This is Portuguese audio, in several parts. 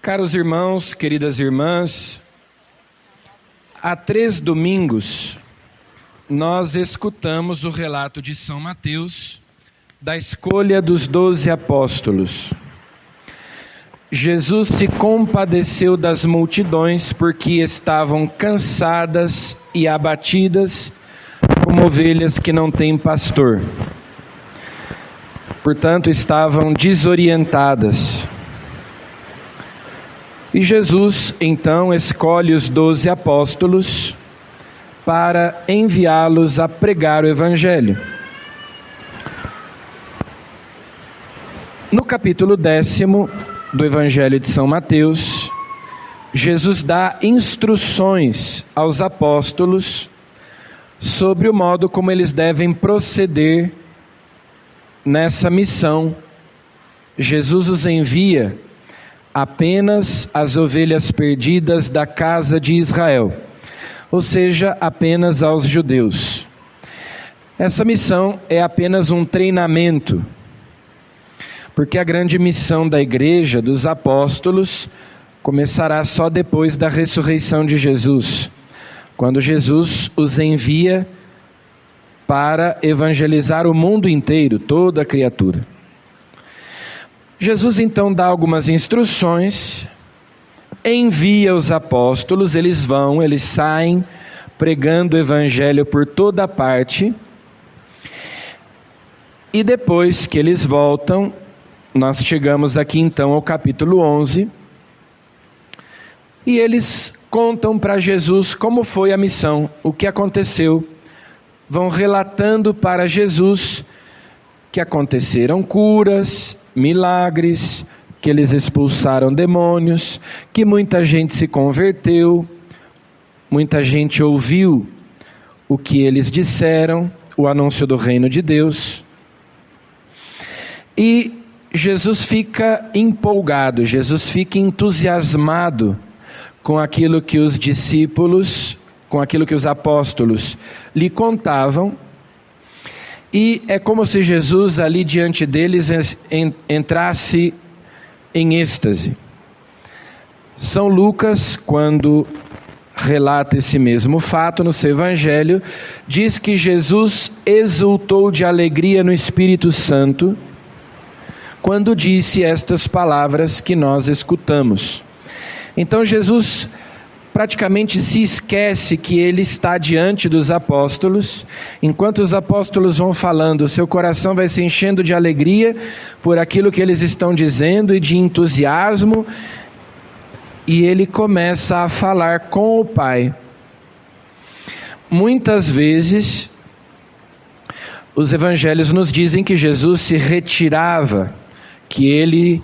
Caros irmãos, queridas irmãs, há 3 domingos nós escutamos o relato de São Mateus da escolha dos 12 apóstolos. Jesus se compadeceu das multidões porque estavam cansadas e abatidas como ovelhas que não têm pastor. Portanto, estavam desorientadas. E Jesus, então, escolhe os 12 apóstolos para enviá-los a pregar o Evangelho. No capítulo 10º do Evangelho de São Mateus, Jesus dá instruções aos apóstolos sobre o modo como eles devem proceder nessa missão. Jesus os envia apenas as ovelhas perdidas da casa de Israel, ou seja, apenas aos judeus. Essa missão é apenas um treinamento, porque a grande missão da igreja, dos apóstolos, começará só depois da ressurreição de Jesus, quando Jesus os envia para evangelizar o mundo inteiro, toda a criatura. Jesus então dá algumas instruções, envia os apóstolos, eles saem pregando o evangelho por toda parte, e depois que eles voltam, nós chegamos aqui então ao capítulo 11, e eles contam para Jesus como foi a missão, o que aconteceu, vão relatando para Jesus que aconteceram curas, milagres, que eles expulsaram demônios, que muita gente se converteu, muita gente ouviu o que eles disseram, o anúncio do reino de Deus. E Jesus fica empolgado, Jesus fica entusiasmado com aquilo que os discípulos, com aquilo que os apóstolos lhe contavam. E é como se Jesus ali diante deles entrasse em êxtase. São Lucas, quando relata esse mesmo fato no seu evangelho, diz que Jesus exultou de alegria no Espírito Santo quando disse estas palavras que nós escutamos. Então Jesus praticamente se esquece que ele está diante dos apóstolos. Enquanto os apóstolos vão falando, seu coração vai se enchendo de alegria por aquilo que eles estão dizendo e de entusiasmo, e ele começa a falar com o Pai. Muitas vezes os evangelhos nos dizem que Jesus se retirava, que ele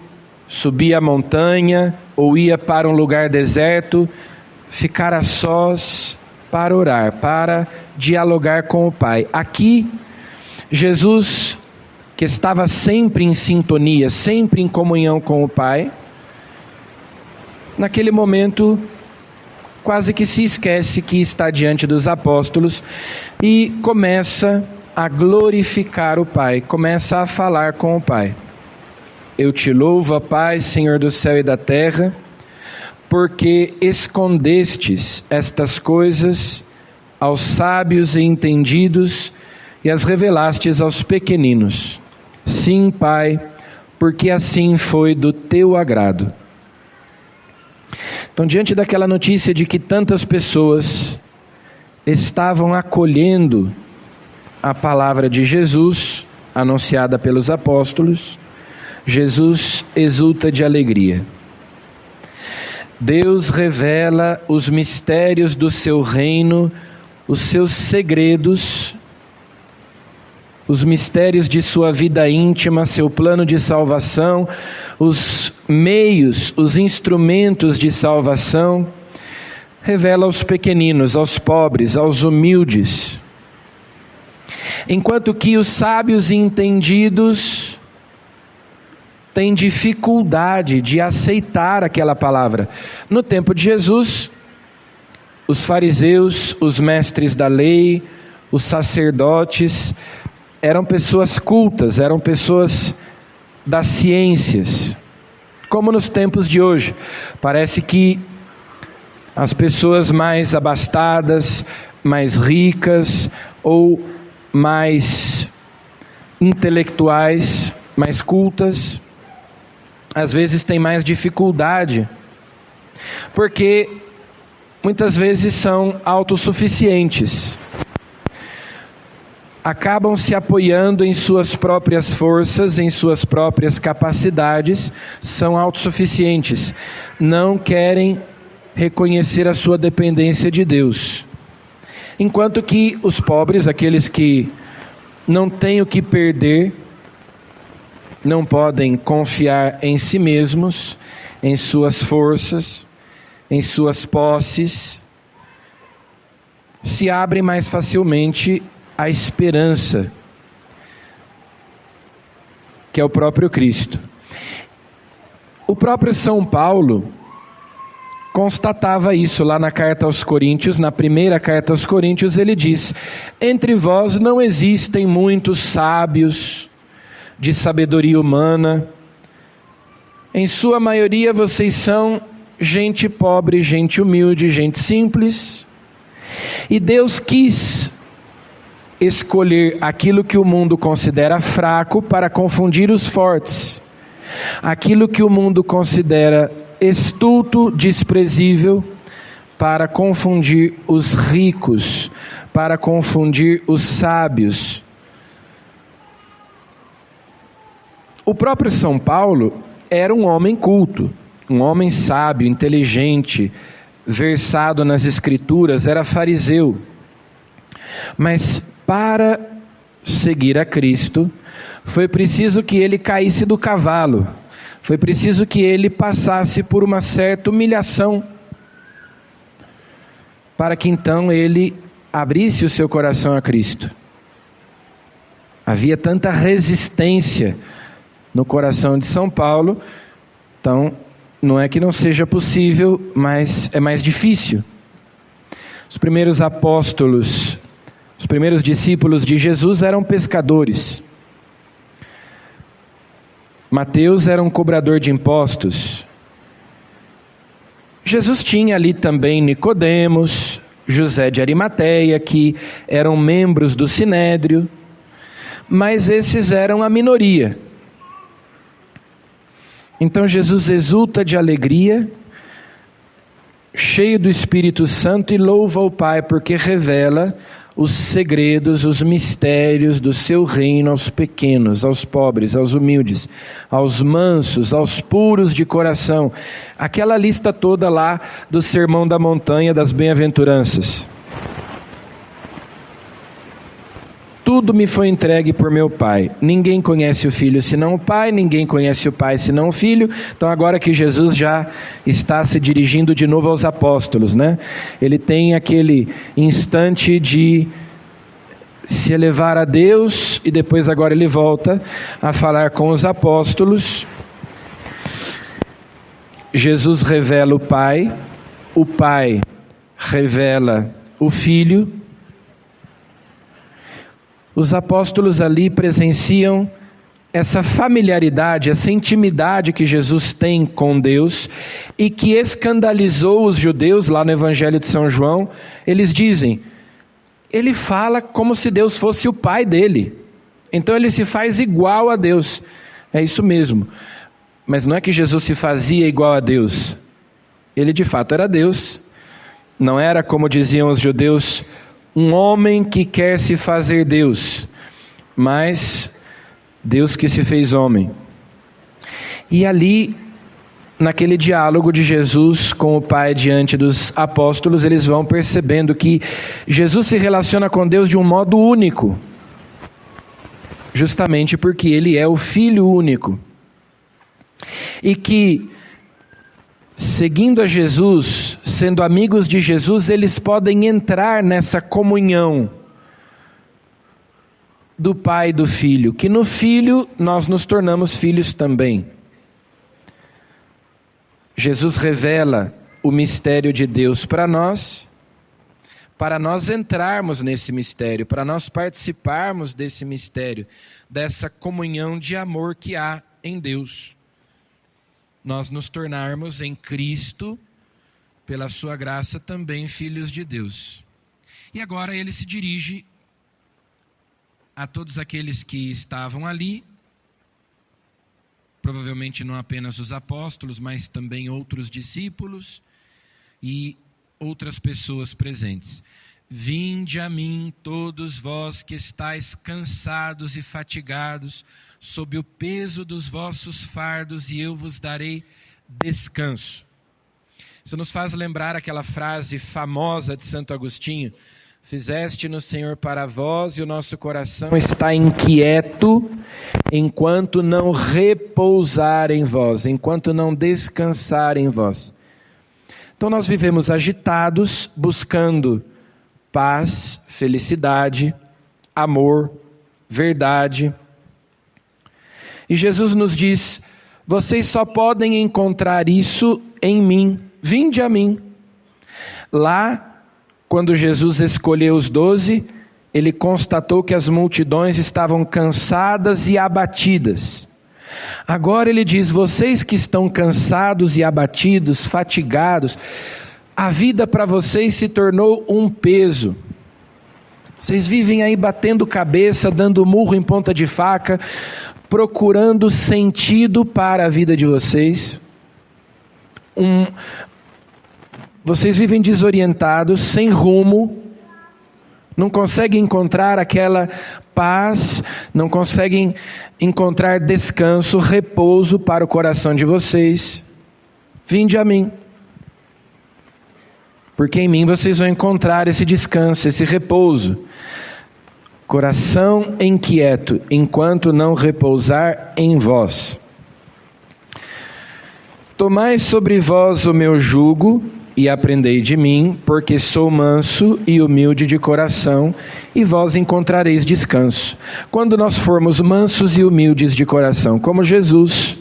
subia a montanha ou ia para um lugar deserto, ficar a sós para orar, para dialogar com o Pai. Aqui, Jesus, que estava sempre em sintonia, sempre em comunhão com o Pai, naquele momento, quase que se esquece que está diante dos apóstolos e começa a glorificar o Pai, começa a falar com o Pai. Eu te louvo, ó Pai, Senhor do céu e da terra, porque escondestes estas coisas aos sábios e entendidos e as revelastes aos pequeninos. Sim, Pai, porque assim foi do teu agrado. Então, diante daquela notícia de que tantas pessoas estavam acolhendo a palavra de Jesus, anunciada pelos apóstolos, Jesus exulta de alegria. Deus revela os mistérios do seu reino, os seus segredos, os mistérios de sua vida íntima, seu plano de salvação, os meios, os instrumentos de salvação, revela aos pequeninos, aos pobres, aos humildes. Enquanto que os sábios e entendidos têm dificuldade de aceitar aquela palavra. No tempo de Jesus, os fariseus, os mestres da lei, os sacerdotes, eram pessoas cultas, eram pessoas das ciências. como nos tempos de hoje. Parece que as pessoas mais abastadas, mais ricas ou mais intelectuais, mais cultas, às vezes têm mais dificuldade, porque muitas vezes são autossuficientes. Acabam se apoiando em suas próprias forças, em suas próprias capacidades, são autossuficientes, não querem reconhecer a sua dependência de Deus. Enquanto que os pobres, aqueles que não têm o que perder, não podem confiar em si mesmos, em suas forças, em suas posses, se abrem mais facilmente à esperança, que é o próprio Cristo. O próprio São Paulo constatava isso lá na carta aos Coríntios, na primeira carta aos Coríntios, ele diz: entre vós não existem muitos sábios de sabedoria humana, em sua maioria vocês são gente pobre, gente humilde, gente simples, e Deus quis escolher aquilo que o mundo considera fraco para confundir os fortes, aquilo que o mundo considera estulto, desprezível, para confundir os ricos, para confundir os sábios. O próprio São Paulo era um homem culto, um homem sábio, inteligente, versado nas Escrituras, era fariseu. Mas para seguir a Cristo, foi preciso que ele caísse do cavalo, foi preciso que ele passasse por uma certa humilhação, para que então ele abrisse o seu coração a Cristo. Havia tanta resistência no coração de São Paulo, então não é que não seja possível, mas é mais difícil. Os primeiros apóstolos, os primeiros discípulos de Jesus eram pescadores. Mateus era um cobrador de impostos. Jesus tinha ali também Nicodemos, José de Arimateia, que eram membros do Sinédrio, mas esses eram a minoria. Então Jesus exulta de alegria, cheio do Espírito Santo, e louva o Pai porque revela os segredos, os mistérios do seu reino aos pequenos, aos pobres, aos humildes, aos mansos, aos puros de coração. Aquela lista toda lá do Sermão da Montanha das Bem-aventuranças. Tudo me foi entregue por meu Pai. Ninguém conhece o Filho senão o Pai, ninguém conhece o Pai senão o Filho. Então agora que Jesus já está se dirigindo de novo aos apóstolos, né? Ele tem aquele instante de se elevar a Deus e depois agora ele volta a falar com os apóstolos. Jesus revela o Pai revela o Filho. Os apóstolos ali presenciam essa familiaridade, essa intimidade que Jesus tem com Deus e que escandalizou os judeus lá no Evangelho de São João. Eles dizem, ele fala como se Deus fosse o pai dele, então ele se faz igual a Deus. É isso mesmo, mas não é que Jesus se fazia igual a Deus, ele de fato era Deus, não era, como diziam os judeus, um homem que quer se fazer Deus, mas Deus que se fez homem. E ali, naquele diálogo de Jesus com o Pai diante dos apóstolos, eles vão percebendo que Jesus se relaciona com Deus de um modo único, justamente porque ele é o Filho único. E que, seguindo a Jesus, sendo amigos de Jesus, eles podem entrar nessa comunhão do Pai e do Filho, que no Filho nós nos tornamos filhos também. Jesus revela o mistério de Deus para nós entrarmos nesse mistério, para nós participarmos desse mistério, dessa comunhão de amor que há em Deus. nós nos tornarmos em Cristo, pela sua graça, também filhos de Deus. E agora ele se dirige a todos aqueles que estavam ali, provavelmente não apenas os apóstolos, mas também outros discípulos e outras pessoas presentes. Vinde a mim, todos vós que estáis cansados e fatigados, sob o peso dos vossos fardos, e eu vos darei descanso. Isso nos faz lembrar aquela frase famosa de Santo Agostinho: fizeste-nos, Senhor, para vós, e o nosso coração está inquieto, enquanto não repousar em vós, enquanto não descansar em vós. Então nós vivemos agitados, buscando paz, felicidade, amor, verdade. E Jesus nos diz: vocês só podem encontrar isso em mim, vinde a mim. Lá, quando Jesus escolheu os 12, ele constatou que as multidões estavam cansadas e abatidas. Agora ele diz: vocês que estão cansados e abatidos, fatigados, a vida para vocês se tornou um peso. Vocês vivem aí batendo cabeça, dando murro em ponta de faca, procurando sentido para a vida de vocês. Vocês vivem desorientados, sem rumo, não conseguem encontrar aquela paz, não conseguem encontrar descanso, repouso para o coração de vocês. Vinde a mim, porque em mim vocês vão encontrar esse descanso, esse repouso. Coração inquieto, enquanto não repousar em vós. Tomai sobre vós o meu jugo e aprendei de mim, porque sou manso e humilde de coração, e vós encontrareis descanso. Quando nós formos mansos e humildes de coração, como Jesus,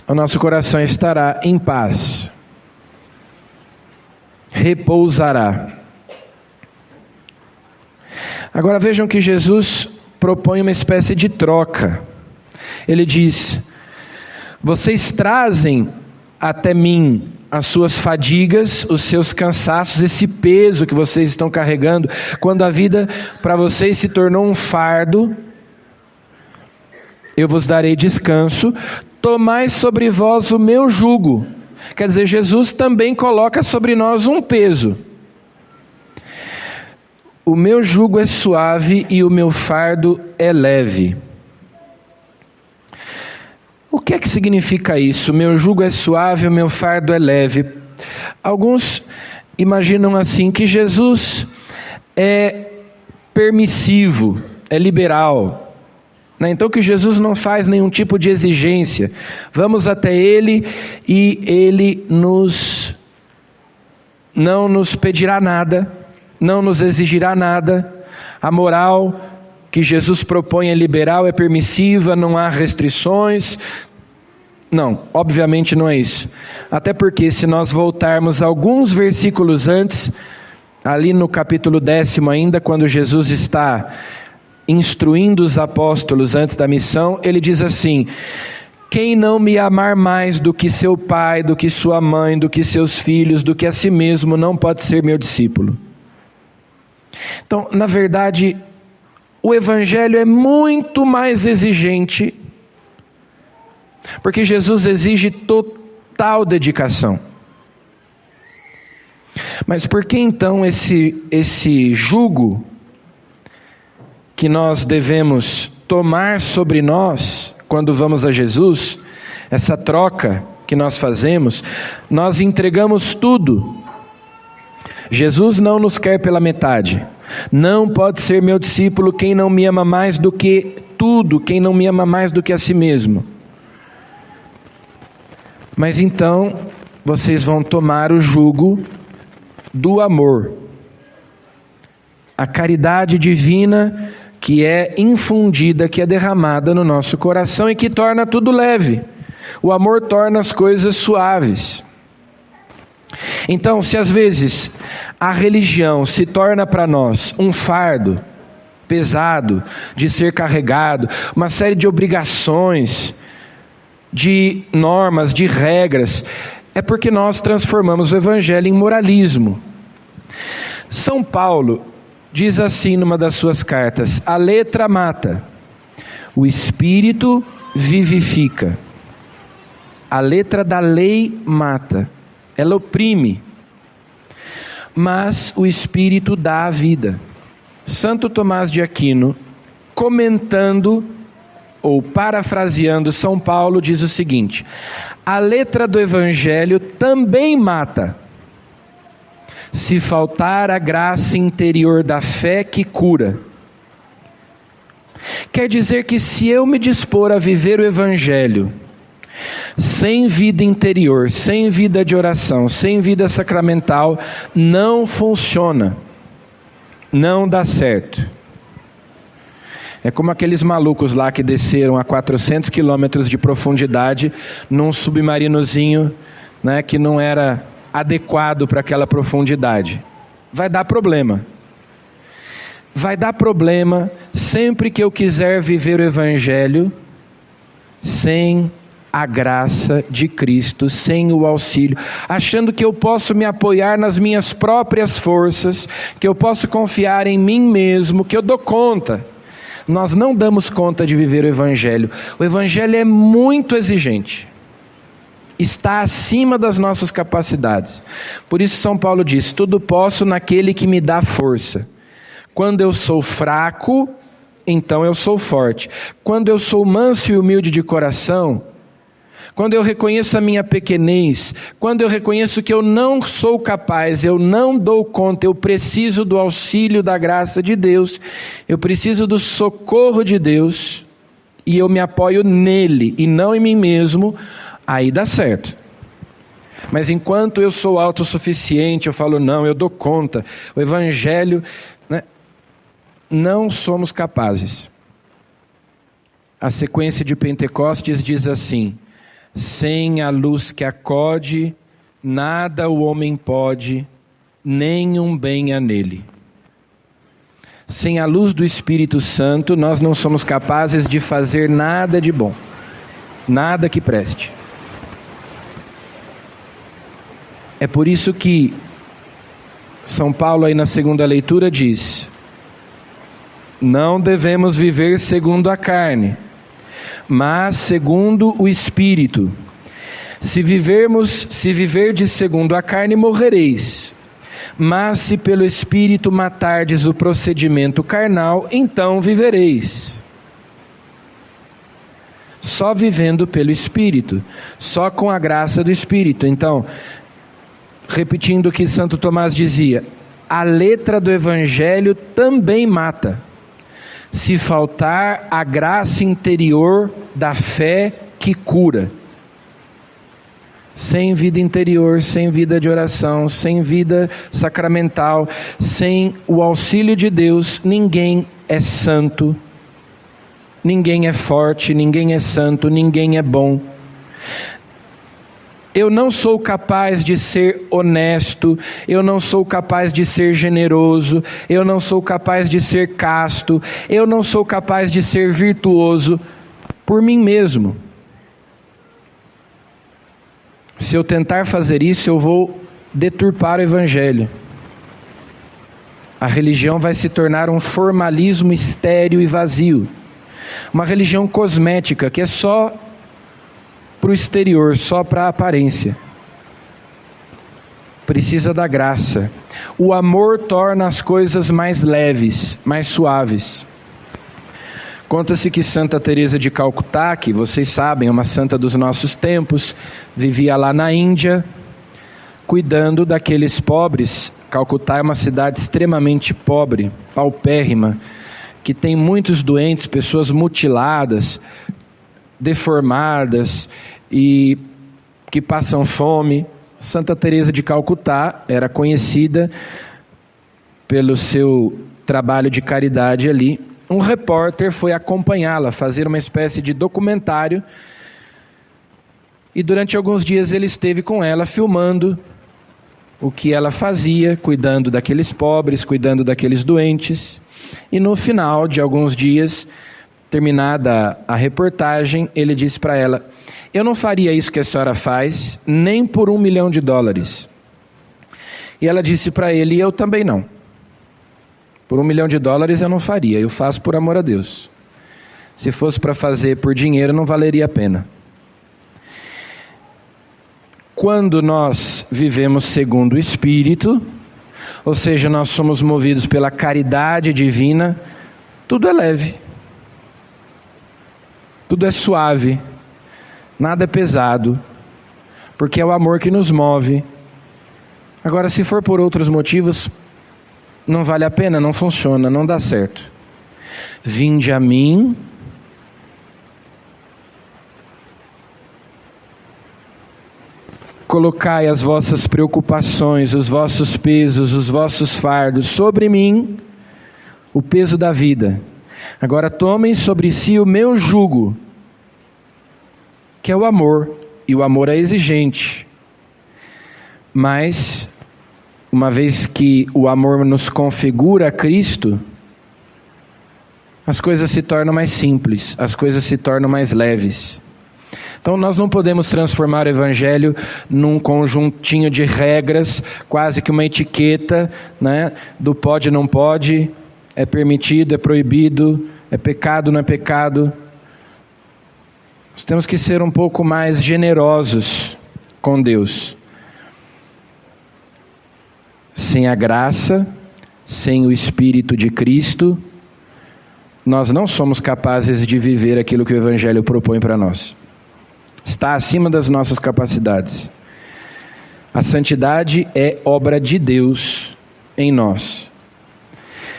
o nosso coração estará em paz, repousará. Agora vejam que Jesus propõe uma espécie de troca. Ele diz: vocês trazem até mim as suas fadigas, os seus cansaços, esse peso que vocês estão carregando, quando a vida para vocês se tornou um fardo, eu vos darei descanso. Tomai sobre vós o meu jugo. Quer dizer, Jesus também coloca sobre nós um peso. O meu jugo é suave e o meu fardo é leve. O que é que significa isso? O meu jugo é suave, o meu fardo é leve. Alguns imaginam assim, que Jesus é permissivo, é liberal, né? Então que Jesus não faz nenhum tipo de exigência. Vamos até Ele e Ele não nos pedirá nada, não nos exigirá nada. A moral que Jesus propõe é liberal, é permissiva, não há restrições. Não, obviamente não é isso. Até porque se nós voltarmos alguns versículos antes, ali no capítulo 10 ainda, quando Jesus está instruindo os apóstolos antes da missão, ele diz assim: quem não me amar mais do que seu pai, do que sua mãe, do que seus filhos, do que a si mesmo, não pode ser meu discípulo. Então, na verdade, o Evangelho é muito mais exigente, porque Jesus exige total dedicação. Mas por que então esse jugo que nós devemos tomar sobre nós quando vamos a Jesus, essa troca que nós fazemos, nós entregamos tudo. Jesus não nos quer pela metade. Não pode ser meu discípulo quem não me ama mais do que tudo, quem não me ama mais do que a si mesmo. Mas então, vocês vão tomar o jugo do amor. A caridade divina que é infundida, que é derramada no nosso coração e que torna tudo leve. O amor torna as coisas suaves. Então, se às vezes a religião se torna para nós um fardo pesado de ser carregado, uma série de obrigações, de normas, de regras, é porque nós transformamos o evangelho em moralismo. São Paulo diz assim numa das suas cartas: a letra mata, o espírito vivifica. A letra da lei mata, ela oprime, mas o espírito dá a vida. Santo Tomás de Aquino, comentando ou parafraseando São Paulo, diz o seguinte: a letra do evangelho também mata, se faltar a graça interior da fé que cura. Quer dizer que se eu me dispor a viver o evangelho sem vida interior, sem vida de oração, sem vida sacramental, não funciona, não dá certo. É como aqueles malucos lá que desceram a 400 quilômetros de profundidade num submarinozinho, né, que não era adequado para aquela profundidade. Vai dar problema. Vai dar problema sempre que eu quiser viver o evangelho sem a graça de Cristo, sem o auxílio, achando que eu posso me apoiar nas minhas próprias forças, que eu posso confiar em mim mesmo, que eu dou conta. Nós não damos conta de viver o evangelho. O evangelho é muito exigente. Está acima das nossas capacidades. Por isso São Paulo diz: tudo posso naquele que me dá força. Quando eu sou fraco, então eu sou forte. Quando eu sou manso e humilde de coração, quando eu reconheço a minha pequenez, quando eu reconheço que eu não sou capaz, eu não dou conta, eu preciso do auxílio da graça de Deus, eu preciso do socorro de Deus, e eu me apoio nele e não em mim mesmo, aí dá certo. Mas enquanto eu sou autossuficiente, eu falo, não, eu dou conta, o evangelho, né? Não somos capazes. A sequência de Pentecostes diz assim: sem a luz que acode, nada o homem pode, nenhum bem há nele. Sem a luz do Espírito Santo, nós não somos capazes de fazer nada de bom, nada que preste. É por isso que São Paulo aí na segunda leitura diz: não devemos viver segundo a carne, mas segundo o Espírito. Se viverdes segundo a carne, morrereis. Mas se pelo Espírito matardes o procedimento carnal, então vivereis. Só vivendo pelo Espírito, só com a graça do Espírito. Então, repetindo o que Santo Tomás dizia, a letra do Evangelho também mata, se faltar a graça interior da fé que cura. Sem vida interior, sem vida de oração, sem vida sacramental, sem o auxílio de Deus, ninguém é santo, ninguém é forte, ninguém é santo, ninguém é bom. Eu não sou capaz de ser honesto, eu não sou capaz de ser generoso, eu não sou capaz de ser casto, eu não sou capaz de ser virtuoso por mim mesmo. Se eu tentar fazer isso, eu vou deturpar o Evangelho. A religião vai se tornar um formalismo estéril e vazio. Uma religião cosmética, que é só para o exterior, só para a aparência. Precisa da graça. O amor torna as coisas mais leves, mais suaves. Conta-se que Santa Teresa de Calcutá, que vocês sabem, é uma santa dos nossos tempos, vivia lá na Índia, cuidando daqueles pobres. Calcutá é uma cidade extremamente pobre, paupérrima, que tem muitos doentes, pessoas mutiladas, deformadas e que passam fome. Santa Teresa de Calcutá era conhecida pelo seu trabalho de caridade ali. Um repórter foi acompanhá-la, fazer uma espécie de documentário, e durante alguns dias ele esteve com ela filmando o que ela fazia, cuidando daqueles pobres, cuidando daqueles doentes. E no final de alguns dias, terminada a reportagem, ele disse para ela: eu não faria isso que a senhora faz, nem por $1 milhão. E ela disse para ele: e eu também não. Por $1 milhão eu não faria, eu faço por amor a Deus. Se fosse para fazer por dinheiro, não valeria a pena. Quando nós vivemos segundo o Espírito, ou seja, nós somos movidos pela caridade divina, tudo é leve, tudo é suave, nada é pesado, porque é o amor que nos move. Agora, se for por outros motivos, não vale a pena, não funciona, não dá certo. Vinde a mim, colocai as vossas preocupações, os vossos pesos, os vossos fardos sobre mim, o peso da vida. Agora tomem sobre si o meu jugo, que é o amor, e o amor é exigente. Mas, uma vez que o amor nos configura a Cristo, as coisas se tornam mais simples, as coisas se tornam mais leves. Então nós não podemos transformar o Evangelho num conjuntinho de regras, quase que uma etiqueta, né, do pode, não pode, é permitido, é proibido, é pecado, não é pecado. Nós temos que ser um pouco mais generosos com Deus. Sem a graça, sem o Espírito de Cristo, nós não somos capazes de viver aquilo que o Evangelho propõe para nós. Está acima das nossas capacidades. A santidade é obra de Deus em nós.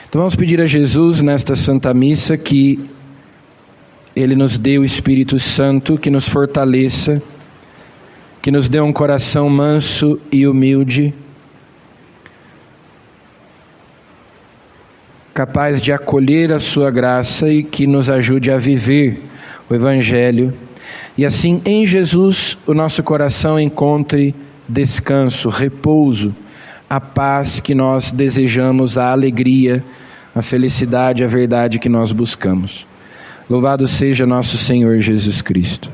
Então vamos pedir a Jesus nesta Santa Missa que Ele nos dê o Espírito Santo, que nos fortaleça, que nos dê um coração manso e humilde, capaz de acolher a sua graça e que nos ajude a viver o Evangelho. E assim, em Jesus, o nosso coração encontre descanso, repouso, a paz que nós desejamos, a alegria, a felicidade, a verdade que nós buscamos. Louvado seja nosso Senhor Jesus Cristo.